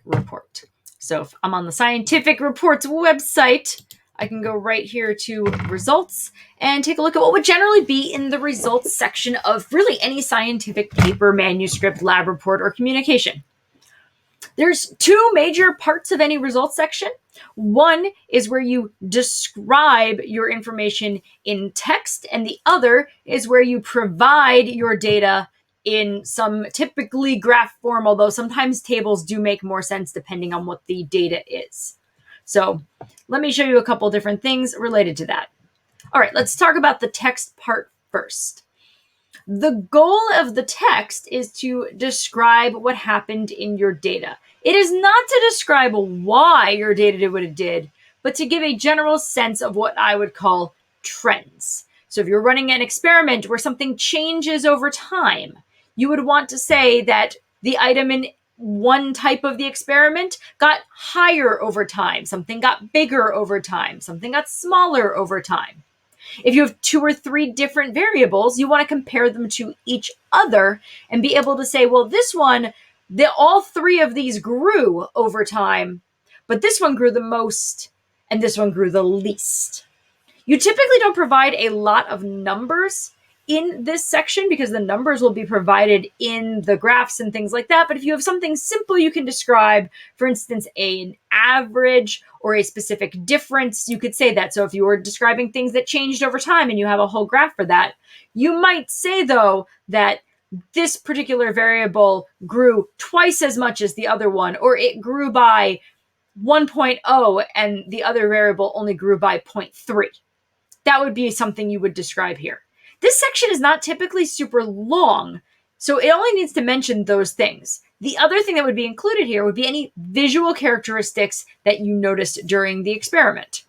report. So if I'm on the Scientific Reports website, I can go right here to results and take a look at what would generally be in the results section of really any scientific paper, manuscript, lab report, or communication. There's two major parts of any results section. One is where you describe your information in text, and the other is where you provide your data in some typically graph form, although sometimes tables do make more sense depending on what the data is. So let me show you a couple different things related to that. All right, let's talk about the text part first. The goal of the text is to describe what happened in your data. It is not to describe why your data did what it did, but to give a general sense of what I would call trends. So if you're running an experiment where something changes over time, you would want to say that the item in one type of the experiment got higher over time, something got bigger over time, something got smaller over time. If you have 2 or 3 different variables, you want to compare them to each other and be able to say, well, this one, all 3 of these grew over time, but this one grew the most and this one grew the least. You typically don't provide a lot of numbers in this section because the numbers will be provided in the graphs and things like that. But if you have something simple you can describe, for instance, an average or a specific difference, you could say that. So if you were describing things that changed over time and you have a whole graph for that, you might say, though, that this particular variable grew twice as much as the other one, or it grew by 1.0 and the other variable only grew by 0.3. That would be something you would describe here. This section is not typically super long, so it only needs to mention those things. The other thing that would be included here would be any visual characteristics that you noticed during the experiment.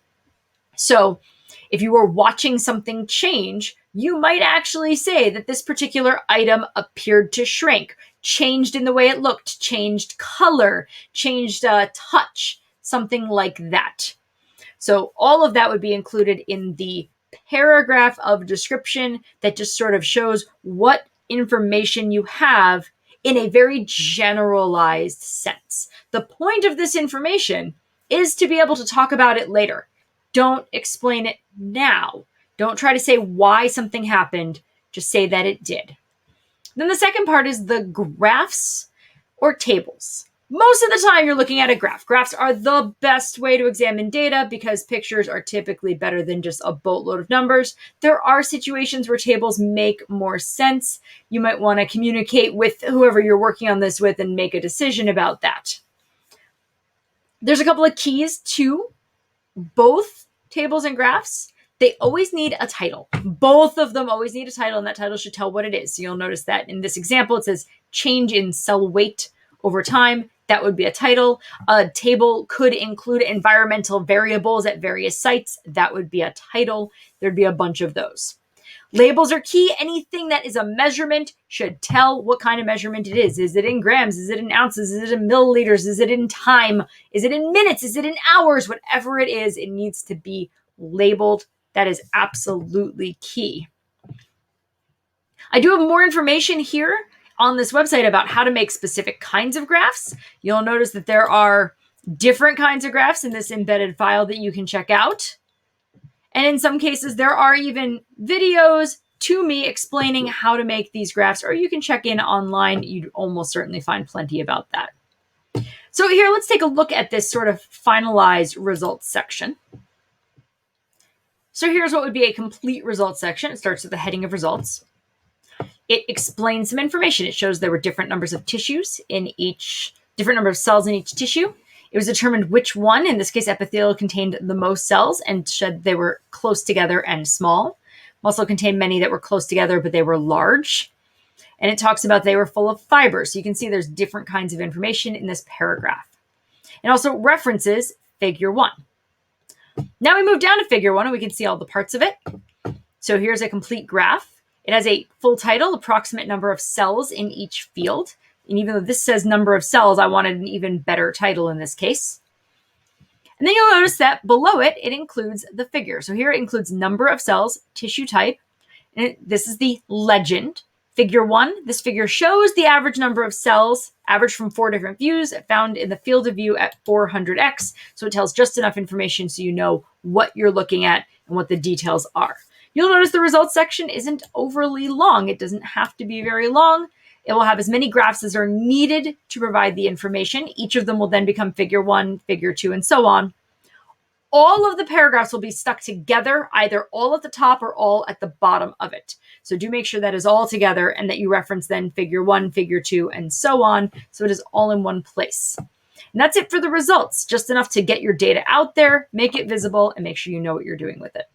So if you were watching something change, you might actually say that this particular item appeared to shrink, changed in the way it looked, changed color, changed touch, something like that. So all of that would be included in the paragraph of description that just sort of shows what information you have in a very generalized sense. The point of this information is to be able to talk about it later. Don't explain it now. Don't try to say why something happened. Just say that it did. Then the second part is the graphs or tables. Most of the time you're looking at a graph. Graphs are the best way to examine data because pictures are typically better than just a boatload of numbers. There are situations where tables make more sense. You might want to communicate with whoever you're working on this with and make a decision about that. There's a couple of keys to both tables and graphs. They always need a title. Both of them always need a title, and that title should tell what it is. So you'll notice that in this example, it says change in cell weight over time. That would be a title. A table could include environmental variables at various sites. That would be a title. There'd be a bunch of those. Labels are key. Anything that is a measurement should tell what kind of measurement it is. Is it in grams? Is it in ounces? Is it in milliliters? Is it in time? Is it in minutes? Is it in hours? Whatever it is, it needs to be labeled. That is absolutely key. I do have more information here on this website about how to make specific kinds of graphs. You'll notice that there are different kinds of graphs in this embedded file that you can check out. And in some cases, there are even videos to me explaining how to make these graphs, or you can check in online. You'd almost certainly find plenty about that. So here, let's take a look at this sort of finalized results section. So here's what would be a complete results section. It starts with the heading of results. It explains some information. It shows there were different numbers of tissues in each, different number of cells in each tissue. It was determined which one, in this case, epithelial, contained the most cells and said they were close together and small. Muscle contained many that were close together, but they were large. And it talks about they were full of fibers. So you can see there's different kinds of information in this paragraph. And also references figure 1. Now we move down to figure 1 and we can see all the parts of it. So here's a complete graph. It has a full title, approximate number of cells in each field. And even though this says number of cells, I wanted an even better title in this case. And then you'll notice that below it, it includes the figure. So here it includes number of cells, tissue type. And this is the legend Figure 1, this figure shows the average number of cells, averaged from 4 different views, found in the field of view at 400x. So it tells just enough information so you know what you're looking at and what the details are. You'll notice the results section isn't overly long. It doesn't have to be very long. It will have as many graphs as are needed to provide the information. Each of them will then become figure 1, figure 2, and so on. All of the paragraphs will be stuck together, either all at the top or all at the bottom of it. So do make sure that is all together and that you reference then figure 1, figure 2, and so on. So it is all in one place. And that's it for the results. Just enough to get your data out there, make it visible, and make sure you know what you're doing with it.